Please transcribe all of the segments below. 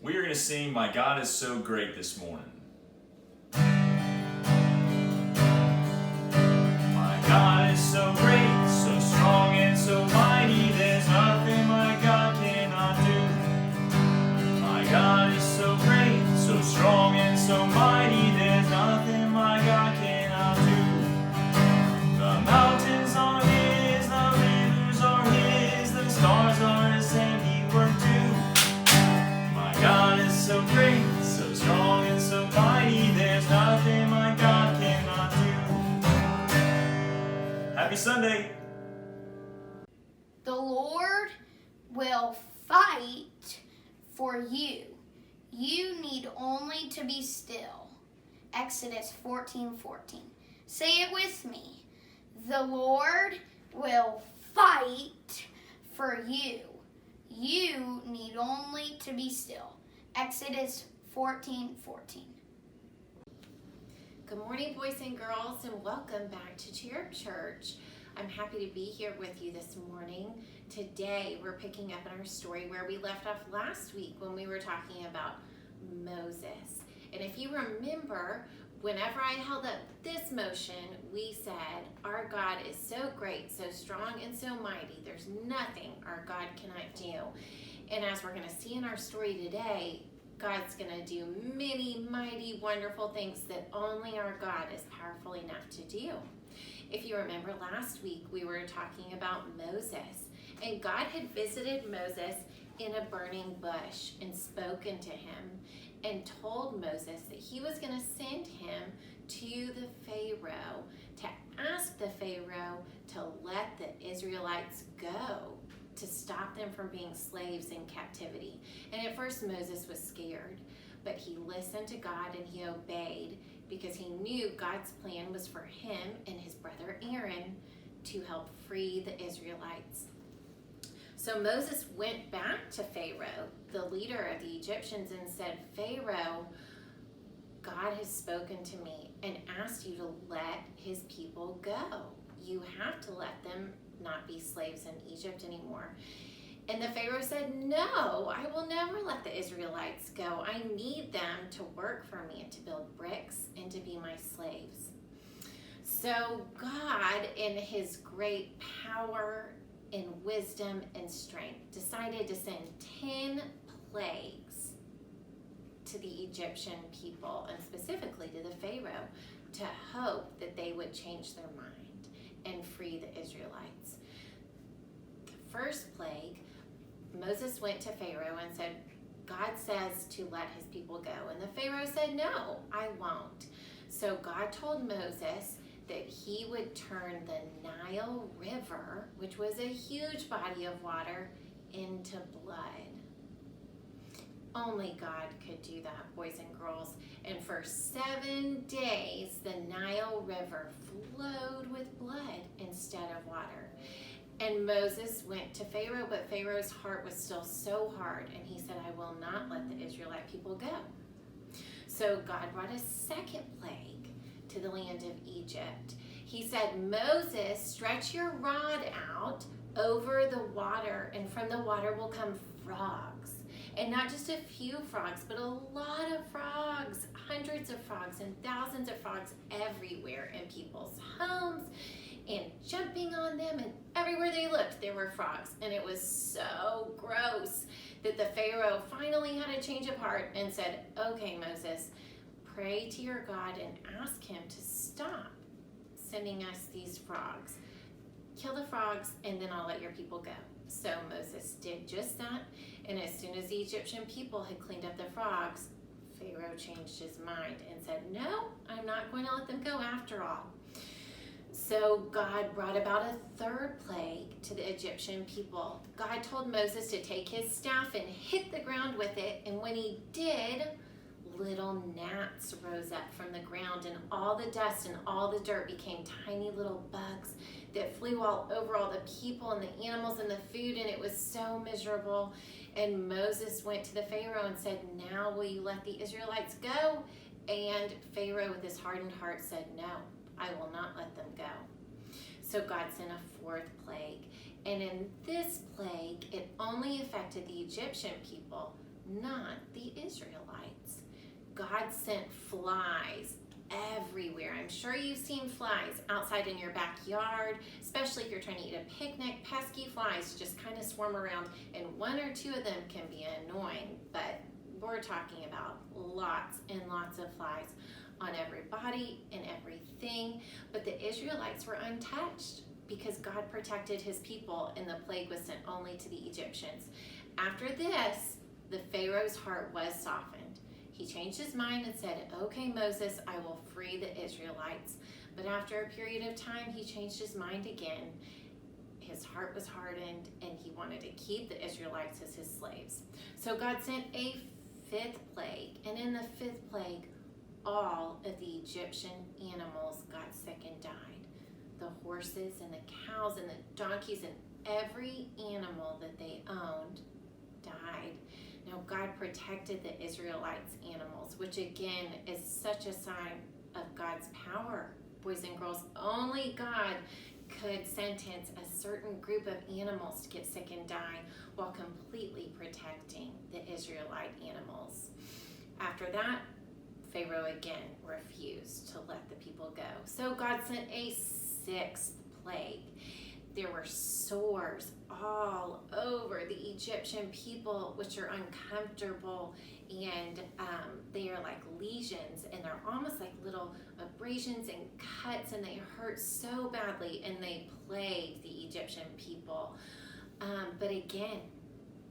We are going to sing My God is So Great this morning. My God is so great, so strong and so mighty, there's nothing my God cannot do. My God is so great, so strong and so mighty, there's nothing my God cannot do. The mountains are His, the rivers are His, the stars are His handiwork too. My God is so great, so strong and so mighty, there's nothing my God cannot do. Happy Sunday! The Lord will fight for you. You need only to be still. Exodus 14:14. Say it with me. The Lord will fight for you. You need only to be still. Exodus 14:14. Good morning, boys and girls, and welcome back to Cherub Church. I'm happy to be here with you this morning. Today, we're picking up in our story where we left off last week when we were talking about Moses. And if you remember, whenever I held up this motion, we said, our God is so great, so strong, and so mighty. There's nothing our God cannot do. And as we're going to see in our story today, God's going to do many mighty, wonderful things that only our God is powerful enough to do. If you remember last week, we were talking about Moses. And God had visited Moses in a burning bush and spoken to him and told Moses that he was going to send him to the Pharaoh to ask the Pharaoh to let the Israelites go, to stop them from being slaves in captivity. And at first Moses was scared, but he listened to God and he obeyed because he knew God's plan was for him and his brother Aaron to help free the Israelites. So Moses went back to Pharaoh, the leader of the Egyptians, and said, Pharaoh, God has spoken to me and asked you to let his people go. You have to let them not be slaves in Egypt anymore. And the Pharaoh said, no, I will never let the Israelites go. I need them to work for me and to build bricks and to be my slaves. So God, in his great power and wisdom and strength, decided to send 10 plagues to the Egyptian people, and specifically to the Pharaoh, to hope that they would change their mind and free the Israelites. The first plague, Moses went to Pharaoh and said, God says to let his people go. And the Pharaoh said, no, I won't. So God told Moses that he would turn the Nile River, which was a huge body of water, into blood. Only God could do that, boys and girls. And for 7 days, the Nile River flowed with blood instead of water. And Moses went to Pharaoh, but Pharaoh's heart was still so hard, and he said, I will not let the Israelite people go. So God brought a second plague to the land of Egypt. He said, Moses, stretch your rod out over the water, and from the water will come frogs. And not just a few frogs, but a lot of frogs, hundreds of frogs and thousands of frogs everywhere in people's homes and jumping on them, and everywhere they looked there were frogs. And it was so gross that the Pharaoh finally had a change of heart and said, okay, Moses, pray to your God and ask him to stop sending us these frogs. Kill the frogs and then I'll let your people go. So Moses did just that, and as soon as the Egyptian people had cleaned up the frogs, Pharaoh changed his mind and said, no, I'm not going to let them go after all. So God brought about a third plague to the Egyptian people. God told Moses to take his staff and hit the ground with it, and when he did, little gnats rose up from the ground, and all the dust and all the dirt became tiny little bugs that flew all over all the people and the animals and the food, and it was so miserable. And Moses went to the Pharaoh and said, now will you let the Israelites go? And Pharaoh, with his hardened heart, said, no, I will not let them go. So God sent a fourth plague. And in this plague, it only affected the Egyptian people, not the Israelites. God sent flies everywhere. I'm sure you've seen flies outside in your backyard, especially if you're trying to eat a picnic. Pesky flies just kind of swarm around, and one or two of them can be annoying, but we're talking about lots and lots of flies on everybody and everything. But the Israelites were untouched because God protected his people, and the plague was sent only to the Egyptians. After this, the Pharaoh's heart was softened. He changed his mind and said, "Okay, Moses, I will free the Israelites." But after a period of time, he changed his mind again. His heart was hardened, and he wanted to keep the Israelites as his slaves. So God sent a fifth plague, and in the fifth plague, all of the Egyptian animals got sick and died. The horses and the cows and the donkeys and every animal that they owned died. Now God protected the Israelites' animals, which again is such a sign of God's power. Boys and girls, only God could sentence a certain group of animals to get sick and die while completely protecting the Israelite animals. After that, Pharaoh again refused to let the people go. So God sent a sixth plague. There were sores all over the Egyptian people, which are uncomfortable, and they are like lesions, and they're almost like little abrasions and cuts, and they hurt so badly, and they plagued the Egyptian people. But again,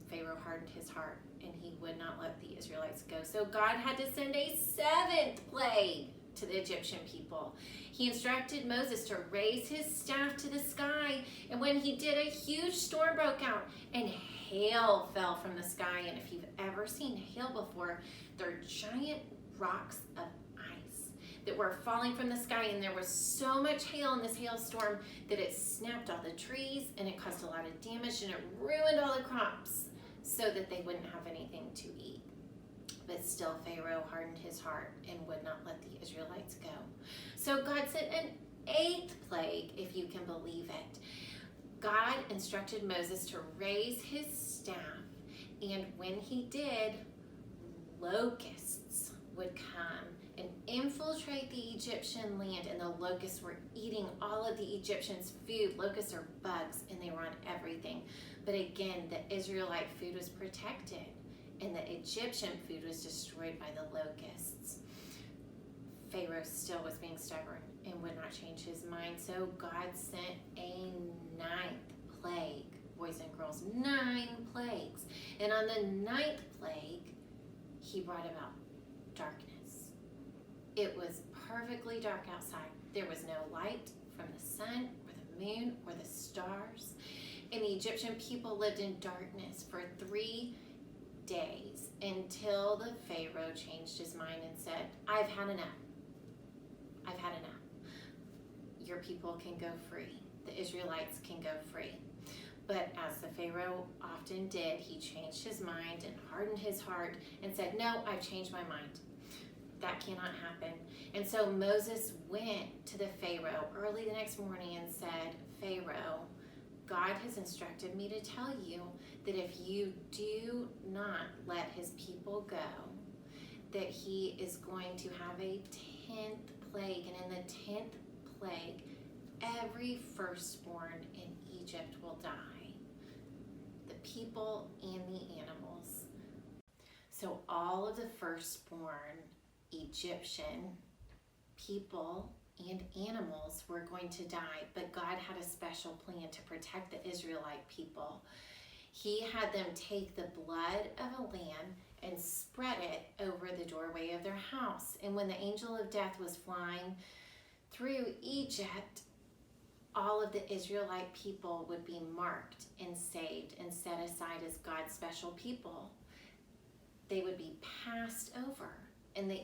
Pharaoh hardened his heart, and he would not let the Israelites go. So God had to send a seventh plague to the Egyptian people. He instructed Moses to raise his staff to the sky, and when he did, a huge storm broke out, and hail fell from the sky. And if you've ever seen hail before, they're giant rocks of ice that were falling from the sky, and there was so much hail in this hailstorm that it snapped all the trees, and it caused a lot of damage, and it ruined all the crops so that they wouldn't have anything to eat. But still, Pharaoh hardened his heart and would not let the Israelites go. So God sent an eighth plague, if you can believe it. God instructed Moses to raise his staff, and when he did, locusts would come and infiltrate the Egyptian land, and the locusts were eating all of the Egyptians' food. Locusts are bugs, and they were on everything. But again, the Israelite food was protected, and the Egyptian food was destroyed by the locusts. Pharaoh still was being stubborn and would not change his mind, so God sent a ninth plague. Boys and girls, 9 plagues. And on the 9th plague, he brought about darkness. It was perfectly dark outside. There was no light from the sun or the moon or the stars. And the Egyptian people lived in darkness for 3 days until the Pharaoh changed his mind and said, "I've had enough. I've had enough. Your people can go free. The Israelites can go free." But as the Pharaoh often did, he changed his mind and hardened his heart and said, "No, I've changed my mind. That cannot happen." And so Moses went to the Pharaoh early the next morning and said, "Pharaoh, God has instructed me to tell you that if you do not let his people go, that he is going to have a 10th plague. And in the 10th plague, every firstborn in Egypt will die, the people and the animals." So all of the firstborn Egyptian people and animals were going to die, but God had a special plan to protect the Israelite people. He had them take the blood of a lamb and spread it over the doorway of their house. And when the angel of death was flying through Egypt, all of the Israelite people would be marked and saved and set aside as God's special people. They would be passed over, and the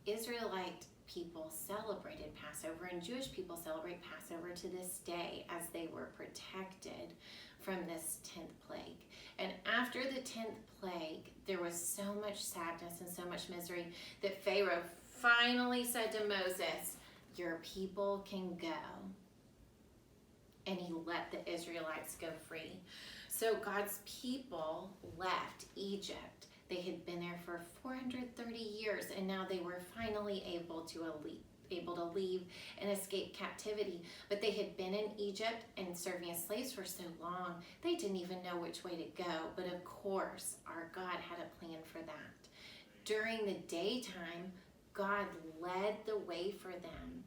Israelite people celebrated Passover, and Jewish people celebrate Passover to this day as they were protected from this 10th plague. And after the 10th plague, there was so much sadness and so much misery that Pharaoh finally said to Moses, "Your people can go." And he let the Israelites go free. So God's people left Egypt. They had been there for 430 years, and now they were finally able to leave and escape captivity. But they had been in Egypt and serving as slaves for so long, they didn't even know which way to go. But of course, our God had a plan for that. During the daytime, God led the way for them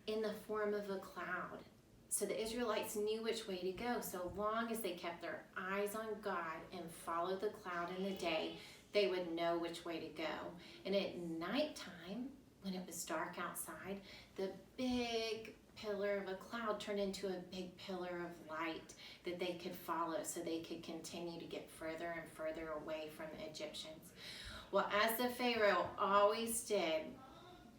in the form of a cloud. So the Israelites knew which way to go. So long as they kept their eyes on God and followed the cloud in the day, they would know which way to go. And at nighttime, when it was dark outside, the big pillar of a cloud turned into a big pillar of light that they could follow, so they could continue to get further and further away from the Egyptians. Well, as the Pharaoh always did,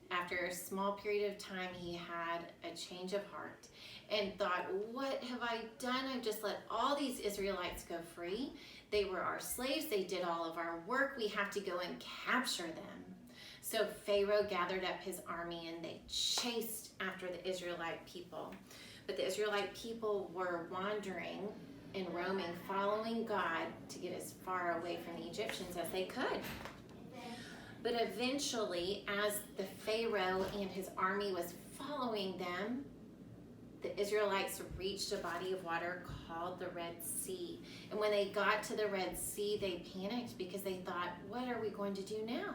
after a small period of time, he had a change of heart and thought, what have I done? I've just let all these Israelites go free. They were our slaves. They did all of our work. We have to go and capture them. So Pharaoh gathered up his army and they chased after the Israelite people. But the Israelite people were wandering and roaming, following God to get as far away from the Egyptians as they could. But eventually, as the Pharaoh and his army was following them, the Israelites reached a body of water called the Red Sea. And when they got to the Red Sea, they panicked because they thought, what are we going to do now?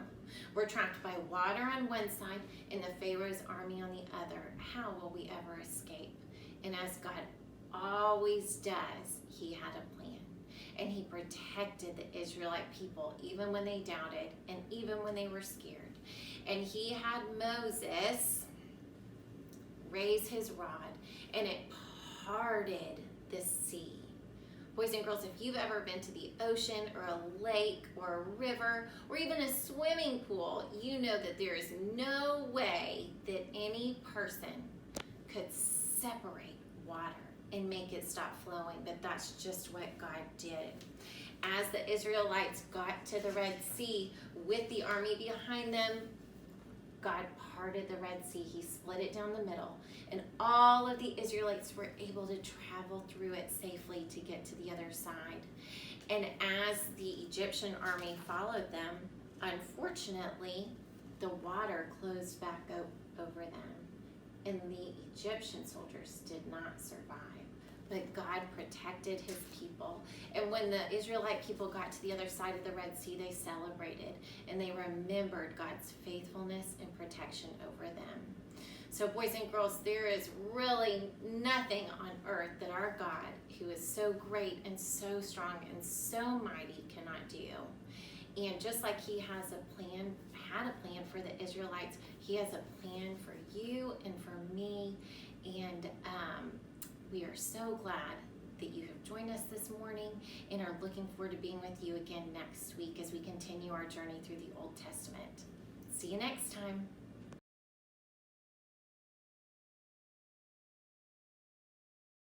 We're trapped by water on one side and the Pharaoh's army on the other. How will we ever escape? And as God always does, he had a plan. And he protected the Israelite people even when they doubted and even when they were scared. And he had Moses raise his rod and it parted the sea. Boys and girls, if you've ever been to the ocean or a lake or a river or even a swimming pool, you know that there is no way that any person could separate water and make it stop flowing, but that's just what God did. As the Israelites got to the Red Sea with the army behind them, God parted the Red Sea. He split it down the middle, and all of the Israelites were able to travel through it safely to get to the other side. And as the Egyptian army followed them, unfortunately, the water closed back over them, and the Egyptian soldiers did not survive. But God protected his people. And when the Israelite people got to the other side of the Red Sea, they celebrated and they remembered God's faithfulness and protection over them. So boys and girls, there is really nothing on earth that our God, who is so great and so strong and so mighty, cannot do. And just like he had a plan for the Israelites, he has a plan for you and for me. And we are so glad that you have joined us this morning and are looking forward to being with you again next week as we continue our journey through the Old Testament. See you next time.